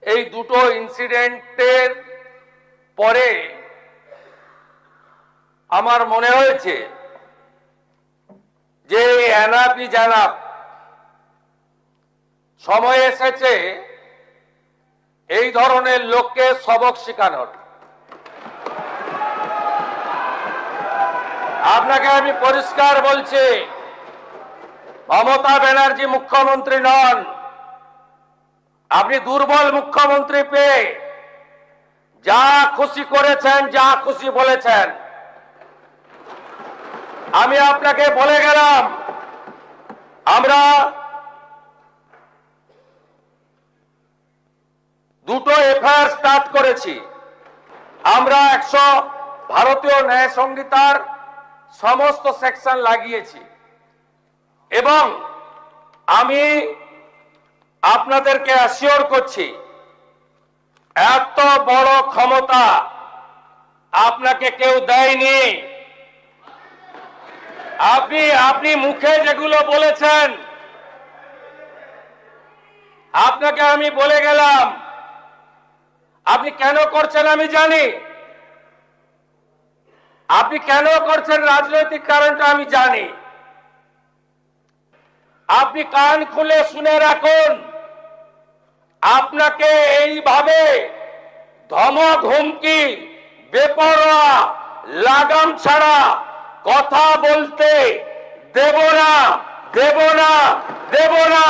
এই দুটো ইনসিডেন্টের পরে আমার মনে হয়েছে যে এনাফি জানাব, সময় এসেছে এই ধরনের লোককে সবক শেখানোর। আপনাকে আমি পরিষ্কার বলছি, মমতা ব্যানার্জি মুখ্যমন্ত্রী নন। আপনি দুর্বল মুখ্যমন্ত্রী পেয়ে যা খুশি করেছেন, যা খুশি বলেছেন। আমি আপনাকে বলে গেলাম, আমরা দুটো এফআইআর স্টার্ট করেছি। আমরা ভারতীয় ন্যায় সংহিতার সমস্ত সেকশন লাগিয়েছি এবং আমি আপনাদেরকে অ্যাসিওর করছি, এত বড় ক্ষমতা আপনাকে কেউ দেয়নি। আপনি মুখে যেগুলো বলেছেন, আপনাকে আমি বলে গেলাম, আপনি কেন করছেন আমি জানি। আপনি কেন করছেন রাজনৈতিক কারণটা আমি জানি। আপনি কান খুলে শুনে রাখুন, আপনাকে এইভাবে ধমক হুমকি, বেপরোয়া, লাগাম ছাড়া কথা বলতে দেব না, দেব না, দেব না।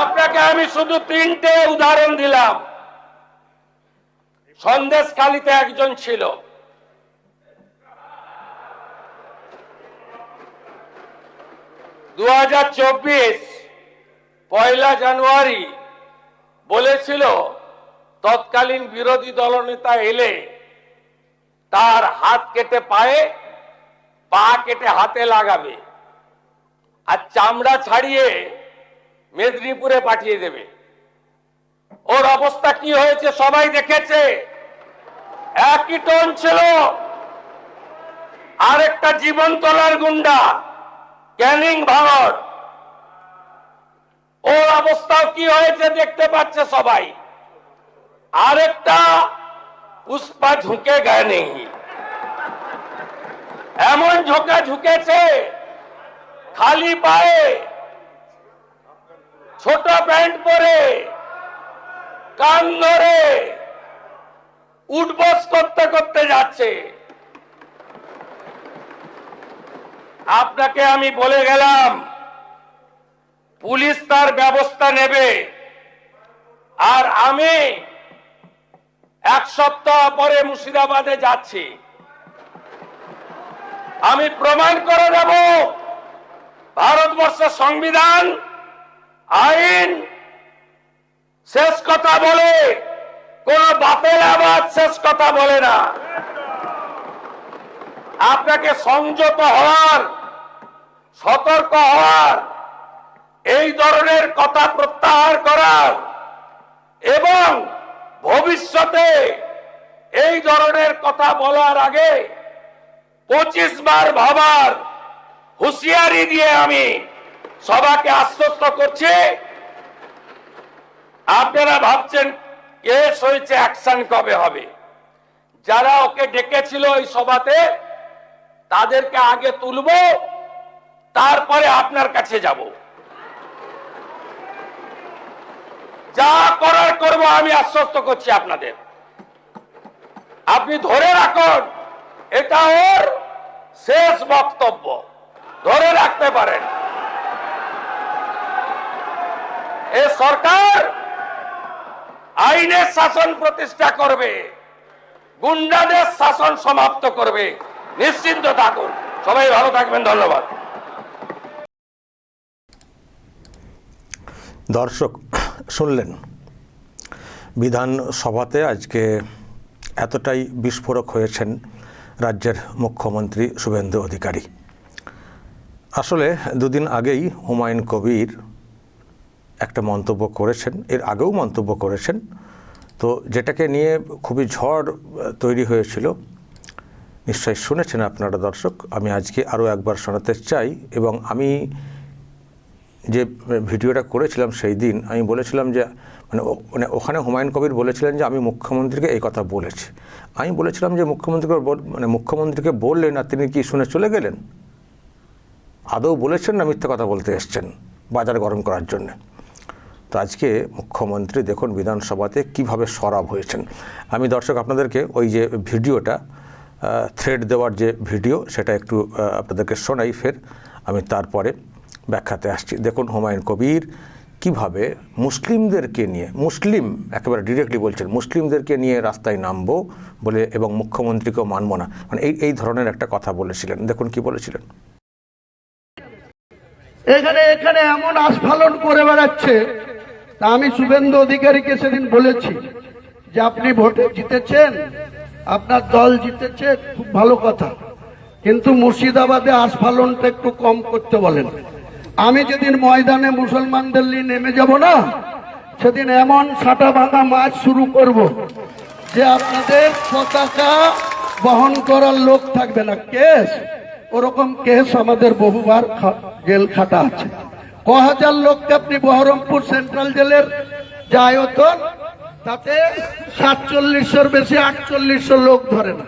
আপনাকে আমি শুধু 3টে উদাহরণ দিলাম। সন্দেশখালীতে একজন ছিল, 2024 পয়লা জানুয়ারি বলেছিল তৎকালীন বিরোধী দলনেতা এলে তার হাত কেটে পায়ে, পা কেটে হাতে লাগাবে আর চামড়া ছাড়িয়ে মেদিনীপুরে পাঠিয়ে দেবে। ওর অবস্থা কি হয়েছে সবাই দেখেছে। একই টোন ছিল। আরেকটা জীবনতলার গুন্ডা ক্যানিং ভারত, ওর অবস্থাও কি হয়েছে দেখতে পাচ্ছে সবাই। আরেকটা পুষ্পা ঝুঁকে গায়ে নেই, এমন ঝোঁকা ঝুঁকেছে, খালি পায়ে, ছোট প্যান্ট পরে, কান ধরে উঠবস করতে করতে যাচ্ছে। আপনাকে আমি বলে গেলাম, পুলিশ তার ব্যবস্থা নেবে। আর আমি 1 সপ্তাহ পরে মুর্শিদাবাদে যাচ্ছি। আমি প্রমাণ করে দেব ভারতবর্ষের সংবিধান, আইন শেষ কথা বলে, কোন বাপের আবাদ শেষ কথা বলে না। আপনাকে সংযত হওয়ার, সতর্ক হওয়ার, এই ধরনের কথা প্রত্যাহার করার এবং ভবিষ্যতে এই ধরনের কথা বলার আগে 25 বার ভাবার হুঁশিয়ারি দিয়ে আমি সবাইকে আশ্বস্ত করছি। আপনারা ভাবছেন কেস হয়েছে, অ্যাকশন কবে হবে? যারা ওকে ডেকেছিল এই সভাতে তাদেরকে আগে তুলব, তারপরে আপনার কাছে যাব। যা করার করব, আমি আশ্বস্ত করছি আপনাদের। আপনি ধরে রাখুন, এটা ওর শেষ বক্তব্য, ধরে রাখতে পারেন। এই সরকার আইনের শাসন প্রতিষ্ঠা করবে, গুন্ডাদের শাসন সমাপ্ত করবে, নিশ্চিন্ত থাকুন। সবাই ভালো থাকবেন, ধন্যবাদ। দর্শক শুনলেন, বিধানসভাতে আজকে এতটাই বিস্ফোরক হয়েছেন রাজ্যের মুখ্যমন্ত্রী শুভেন্দু অধিকারী। আসলে দুদিন আগেই হুমায়ুন কবির একটা মন্তব্য করেছেন, এর আগেও মন্তব্য করেছেন, তো যেটাকে নিয়ে খুবই ঝড় তৈরি হয়েছিল। নিশ্চয়ই শুনেছেন আপনারা দর্শক। আমি আজকে আরও একবার শোনাতে চাই এবং আমি যে ভিডিওটা করেছিলাম সেই দিন আমি বলেছিলাম যে মানে ওখানে হুমায়ুন কবির বলেছিলেন যে আমি মুখ্যমন্ত্রীকে এই কথা বলেছি। আমি বলেছিলাম যে মুখ্যমন্ত্রীকে বললেন আর তিনি কি শুনে চলে গেলেন? আদৌ বলেছেন না মিথ্যে কথা বলতে এসছেন বাজার গরম করার জন্য? তো আজকে মুখ্যমন্ত্রী দেখুন বিধানসভাতে কিভাবে সরব হয়েছেন। আমি দর্শক আপনাদেরকে ওই যে ভিডিওটা থ্রেড দেওয়ার যে ভিডিও সেটা একটু আপনাদেরকে শোনাই, ফের আমি তারপরে ব্যাখ্যাতে আসছি। দেখুন হুমায়ুন কবির কিভাবে মুসলিমদেরকে নিয়ে, মুসলিম একেবারে ডিরেক্টলি বলছেন, মুসলিমদেরকে নিয়ে রাস্তায় নামবো বলে এবং মুখ্যমন্ত্রীকেও মানব না, মানে এই ধরনের একটা কথা বলেছিলেন। দেখুন কি বলেছিলেন। এখানে এমন আস্ফালন করে বেড়াচ্ছে। তা আমি শুভেন্দু অধিকারীকে সেদিন বলেছি যে আপনি ভোটে জিতেছেন, আপনার দল জিতেছে, খুব ভালো কথা, কিন্তু মুর্শিদাবাদে আস্ফালনটা একটু কম করতে বলেন। আমি যেদিন ময়দানে মুসলমানদের নিয়ে নেমে যাব না, সেদিন এমন সাটা ভাঙা মাছ শুরু করব যে আপনাদের পতাকা বহন করার লোক থাকবে না। কেস ওরকম কেস আমাদের বহুবার জেল খাটা আছে। ক হাজার লোককে আপনি বহরমপুর সেন্ট্রাল জেলের যে আয়তন, তাতে 4700-র বেশি 4800 লোক ধরে না।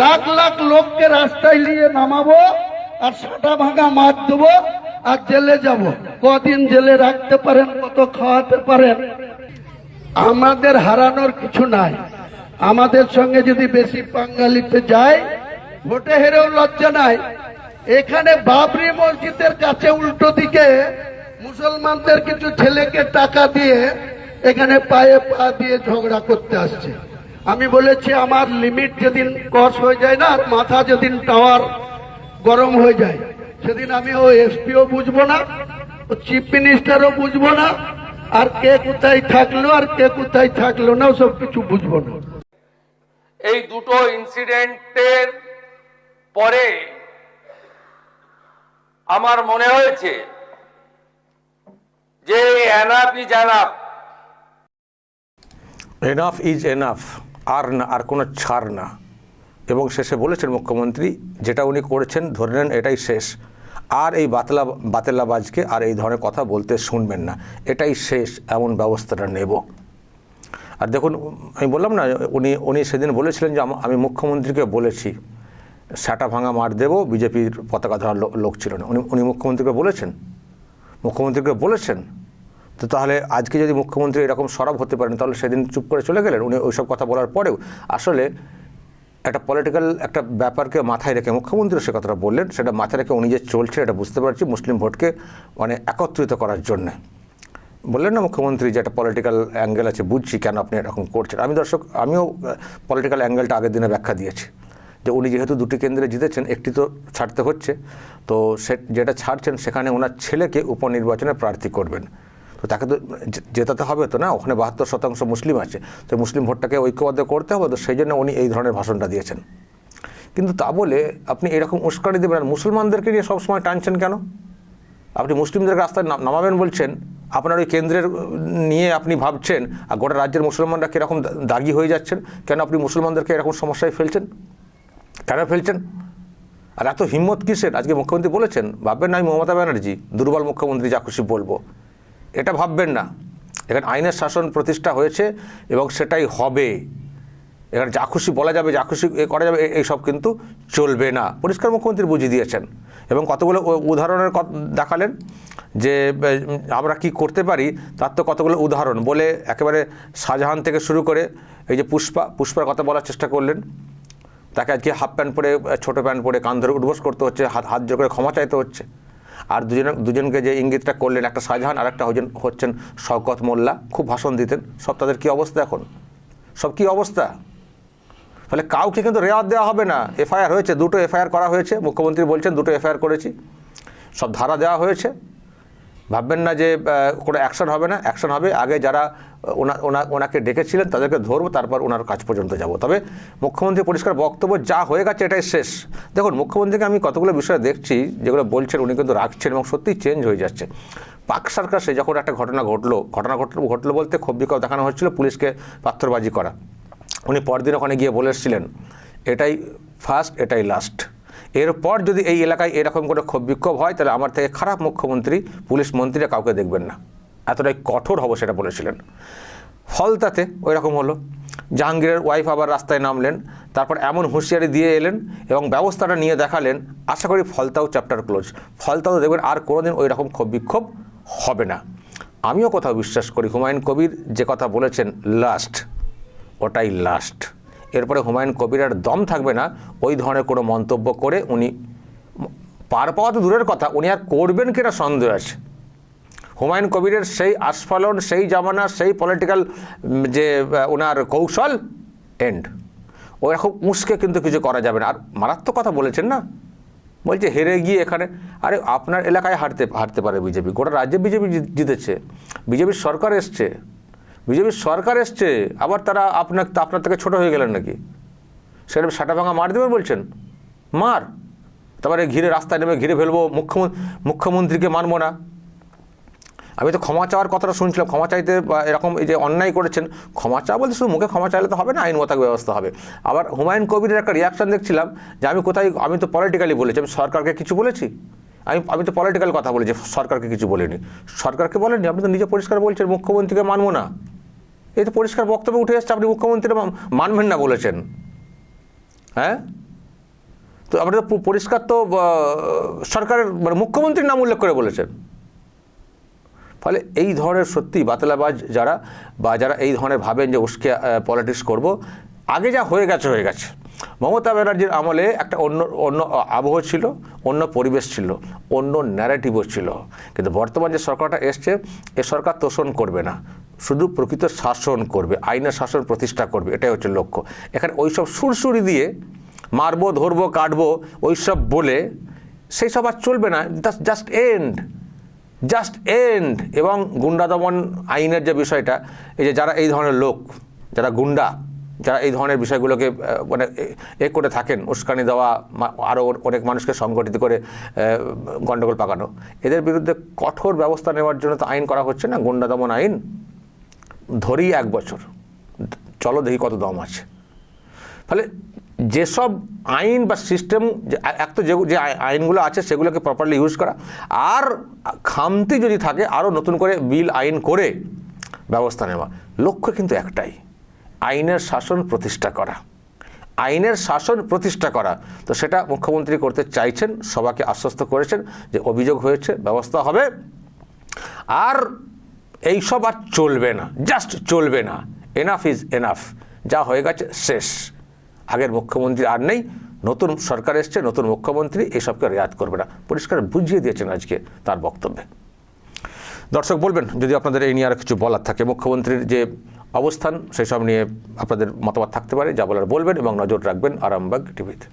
লাখ লাখ লোককে রাস্তায় নিয়ে নামাবো আর সাটা ভাঙা মাছ দেবো আর জেলে যাব। কদিন জেলে রাখতে পারেন, কত খাওয়াতে পারেন, আমাদের হারানোর কিছু নাই। আমাদের সঙ্গে যদি বেশি পাঙ্গালিতে যায়, ভোটে হেরেও লজ্জা নাই। এখানে বাবরি মসজিদের কাছে উল্টো দিকে মুসলমানদের কিছু ছেলেকে টাকা দিয়ে এখানে পায়ে পা দিয়ে ঝগড়া করতে আসছে। আমি বলেছি আমার লিমিট যেদিন ক্রস হয়ে যায় না, আর মাথা যেদিন টাওয়ার গরম হয়ে যায়, সেদিন আমি ও এসপিও বুঝবো না, ও চিফ মিনিস্টারও বুঝবো না, আর কে কোথায় থাকলো আর কে কোথায় থাকলো না সব কিছু বুঝবো না। এই দুটো ইনসিডেন্টের পরে আমার মনে হয়েছে যে enough is enough, enough is enough, আর না, আর কোনো ছাড় না। এবং শেষে বলেছেন মুখ্যমন্ত্রী যেটা উনি করেছেন ধরে নেন এটাই শেষ, আর এই বাতেলাবাজকে আর এই ধরনের কথা বলতে শুনবেন না, এটাই শেষ, এমন ব্যবস্থাটা নেব। আর দেখুন আমি বললাম না, উনি সেদিন বলেছিলেন যে আমি মুখ্যমন্ত্রীকে বলেছি সাটা ভাঙা মার দেবো, বিজেপির পতাকা ধরার লোক ছিল না। উনি মুখ্যমন্ত্রীকে বলেছেন। তো তাহলে আজকে যদি মুখ্যমন্ত্রী এরকম সরব হতে পারেন, তাহলে সেদিন চুপ করে চলে গেলেন। উনি ওইসব কথা বলার পরেও আসলে একটা পলিটিক্যাল একটা ব্যাপারকে মাথায় রেখে মুখ্যমন্ত্রী সে কথাটা বললেন, সেটা মাথায় রেখে উনি যে চলছে এটা বুঝতে পারছি, মুসলিম ভোটকে মানে একত্রিত করার জন্যে বললেন না মুখ্যমন্ত্রী যে একটা পলিটিক্যাল অ্যাঙ্গেল আছে, বুঝছি কেন আপনি এরকম করছেন। আমিও পলিটিক্যাল অ্যাঙ্গেলটা আগের দিনে ব্যাখ্যা দিয়েছি যে উনি যেহেতু দুটি কেন্দ্রে জিতেছেন, একটি তো ছাড়তে হচ্ছে, তো যেটা ছাড়ছেন সেখানে ওনার ছেলেকে উপনির্বাচনে প্রার্থী করবেন, তো তাকে তো জেতাতে হবে তো না, ওখানে 72% মুসলিম আছে, তো মুসলিম ভোটটাকে ঐক্যবদ্ধ করতে হবে, তো সেই জন্য উনি এই ধরনের ভাষণটা দিয়েছেন। কিন্তু তা বলে আপনি এরকম উস্কানি দেবেন, আর মুসলমানদেরকে নিয়ে সবসময় টানছেন কেন? আপনি মুসলিমদের রাস্তায় নামাবেন বলছেন, আপনার ওই কেন্দ্রের নিয়ে আপনি ভাবছেন, আর গোটা রাজ্যের মুসলমানরা কীরকম দাগি হয়ে যাচ্ছেন, কেন আপনি মুসলমানদেরকে এরকম সমস্যায় ফেলছেন, কেন ফেলছেন? আর এত হিম্মত কিসের? আজকে মুখ্যমন্ত্রী বলেছেন, ভাববেন না আমি মমতা ব্যানার্জি দুর্বল মুখ্যমন্ত্রী যা খুশি বলবো, এটা ভাববেন না। এখানে আইনের শাসন প্রতিষ্ঠা হয়েছে এবং সেটাই হবে। এখানে যা খুশি বলা যাবে, যা খুশি করা যাবে, এইসব কিন্তু চলবে না, পরিষ্কার মুখ্যমন্ত্রী বুঝিয়ে দিয়েছেন। এবং কতগুলো উদাহরণের দেখালেন যে আমরা কি করতে পারি, তার তো কতগুলো উদাহরণ বলে একেবারে শাহজাহান থেকে শুরু করে এই যে পুষ্পার কথা বলার চেষ্টা করলেন, তাকে আজকে হাফ প্যান্ট পরে, ছোটো প্যান্ট পরে কান ধরে উঠবোস করতে হচ্ছে, হাত জোর করে ক্ষমা চাইতে হচ্ছে। আর দুজনকে যে ইঙ্গিতটা করলেন, একটা শাহজাহান আর একটা হচ্ছেন শওকত মোল্লা, খুব ভাষণ দিতেন, সব তাদের কী অবস্থা এখন, সব কী অবস্থা। ফলে কাউকে কিন্তু রেওয়াজ দেওয়া হবে না। এফআইআর হয়েছে, 2টো এফআইআর করা হয়েছে, মুখ্যমন্ত্রী বলছেন 2টো এফআইআর করেছি, সব ধারা দেওয়া হয়েছে। ভাববেন না যে কোনো অ্যাকশন হবে না, অ্যাকশন হবে। আগে যারা ওনাকে ডেকেছিলেন তাদেরকে ধরবো, তারপর ওনার কাজ পর্যন্ত যাব। তবে মুখ্যমন্ত্রী পরিষ্কার বক্তব্য, যা হয়ে গেছে এটাই শেষ। দেখুন মুখ্যমন্ত্রীকে আমি কতগুলো বিষয় দেখছি যেগুলো বলছেন, উনি কিন্তু রাখছেন এবং সত্যিই চেঞ্জ হয়ে যাচ্ছে। পাক সার্কাসে যখন একটা ঘটনা ঘটলো বলতে ক্ষোভ বিক্ষোভ দেখানো হচ্ছিল, পুলিশকে পাথরবাজি করা, উনি পরদিন ওখানে গিয়ে বলে এসেছিলেন এটাই ফার্স্ট, এটাই লাস্ট। এরপর যদি এই এলাকায় এরকম করে ক্ষোভ বিক্ষোভ হয় তাহলে আমার থেকে খারাপ মুখ্যমন্ত্রী পুলিশ মন্ত্রীরা কাউকে দেখবেন না, এতটাই কঠোর হব সেটা বলেছিলেন। ফলতাতে ওই রকম হলো। জাহাঙ্গীরের ওয়াইফ আবার রাস্তায় নামলেন, তারপর এমন হুঁশিয়ারি দিয়ে এলেন এবং ব্যবস্থাটা নিয়ে দেখালেন। আশা করি ফলতাও চ্যাপ্টার ক্লোজ। ফলতাও দেখবেন আর কোনোদিন ওই রকম ক্ষোভ বিক্ষোভ হবে না। আমিও কোথাও বিশ্বাস করি হুমায়ুন কবির যে কথা বলেছেন লাস্ট, ওটাই লাস্ট। এরপরে হুমায়ুন কবিরের দম থাকবে না ওই ধরনের কোনো মন্তব্য করে উনি পার পাওয়া তো দূরের কথা, উনি আর করবেন কিনা সন্দেহ আছে। হুমায়ুন কবিরের সেই আস্ফালন, সেই জামানা, সেই পলিটিক্যাল যে ওনার কৌশল এন্ড, ওরকম উস্কে কিন্তু কিছু করা যাবে না। আর মারাত্মক কথা বলেছেন না, বলছে হেরে গিয়ে এখানে, আরে আপনার এলাকায় হারতে পারে বিজেপি, গোটা রাজ্যে বিজেপি জিতেছে, বিজেপির সরকার এসছে, বিজেপির সরকার এসছে, আবার তারা আপনার থেকে ছোট হয়ে গেলেন নাকি? সেটা সাটা ভাঙা মার দেবেন বলছেন, মার, তারপরে ঘিরে রাস্তায় নেমে ঘিরে ফেলবো, মুখ্যমন্ত্রীকে মানবো না। আমি তো ক্ষমা চাওয়ার কথাটা শুনছিলাম, ক্ষমা চাইতে এরকম এই যে অন্যায় করেছেন ক্ষমা চাওয়া বলতে শুধু মুখে ক্ষমা চাইলে তো হবে না, আইন মোতাবেক ব্যবস্থা হবে। আবার হুমায়ুন কবিরের একটা রিয়াকশন দেখছিলাম যে আমি তো পলিটিক্যালি বলেছি, আমি সরকারকে কিছু বলেছি, আমি তো পলিটিক্যাল কথা বলেছি, সরকারকে কিছু বলিনি। সরকারকে বলেননি, আপনি তো নিজে পরিষ্কার বলছেন মুখ্যমন্ত্রীকে মানবো না। এই তো পরিষ্কার বক্তব্য উঠে এসছে, আপনি মুখ্যমন্ত্রীরা মানবেন না বলেছেন। হ্যাঁ, তো আপনি তো পরিষ্কার তো সরকারের মানে মুখ্যমন্ত্রীর নাম উল্লেখ করে বলেছেন। ফলে এই ধরনের সত্যি বাতলাবাজ যারা এই ধরনের ভাবেন যে উস্কে পলিটিক্স করব, আগে যা হয়ে গেছে। মমতা ব্যানার্জির আমলে একটা অন্য আবহ ছিল, অন্য পরিবেশ ছিল, অন্য ন্যারেটিভও ছিল। কিন্তু বর্তমান যে সরকারটা এসছে, এ সরকার তোষণ করবে না, শুধু প্রকৃত শাসন করবে, আইনের শাসন প্রতিষ্ঠা করবে, এটাই হচ্ছে লক্ষ্য। এখানে ওইসব সুরসুরি দিয়ে মারবো, ধরবো, কাটবো ওইসব বলে সেই সব আর চলবে না। Just and. এবং গুন্ডা দমন আইনের যে বিষয়টা, এই যে যারা এই ধরনের লোক, যারা গুন্ডা, যারা এই ধরনের বিষয়গুলোকে মানে করে থাকেন, উস্কানি দেওয়া, আরও অনেক মানুষকে সংগঠিত করে গণ্ডগোল পাকানো, এদের বিরুদ্ধে কঠোর ব্যবস্থা নেওয়ার জন্য তো আইন করা হচ্ছে না, গুন্ডা দমন আইন। ধরি 1 বছর, চলো দেখি কত দম আছে। ফলে যেসব আইন বা সিস্টেম, এক তো যে আইনগুলো আছে সেগুলোকে প্রপারলি ইউজ করা, আর খামতি যদি থাকে আরও নতুন করে বিল আইন করে ব্যবস্থা নেওয়া। লক্ষ্য কিন্তু একটাই, আইনের শাসন প্রতিষ্ঠা করা, আইনের শাসন প্রতিষ্ঠা করা। তো সেটা মুখ্যমন্ত্রী করতে চাইছেন, সবাইকে আশ্বস্ত করেছেন যে অভিযোগ হয়েছে, ব্যবস্থা হবে, আর এইসব আর চলবে না, জাস্ট চলবে না। এনাফ ইজ এনাফ, যা হয়ে গেছে শেষ। আগের মুখ্যমন্ত্রী আর নেই, নতুন সরকার এসছে, নতুন মুখ্যমন্ত্রী এসবকে রেয়াত করবে না, পরিষ্কার বুঝিয়ে দিয়েছেন আজকে তার বক্তব্যে। দর্শক বলবেন যদি আপনাদের এই নিয়ে আর কিছু বলার থাকে, মুখ্যমন্ত্রীর যে অবস্থান সেসব নিয়ে আপনাদের মতামত থাকতে পারে, যা বলার বলবেন এবং নজর রাখবেন আরামবাগ টিভিতে।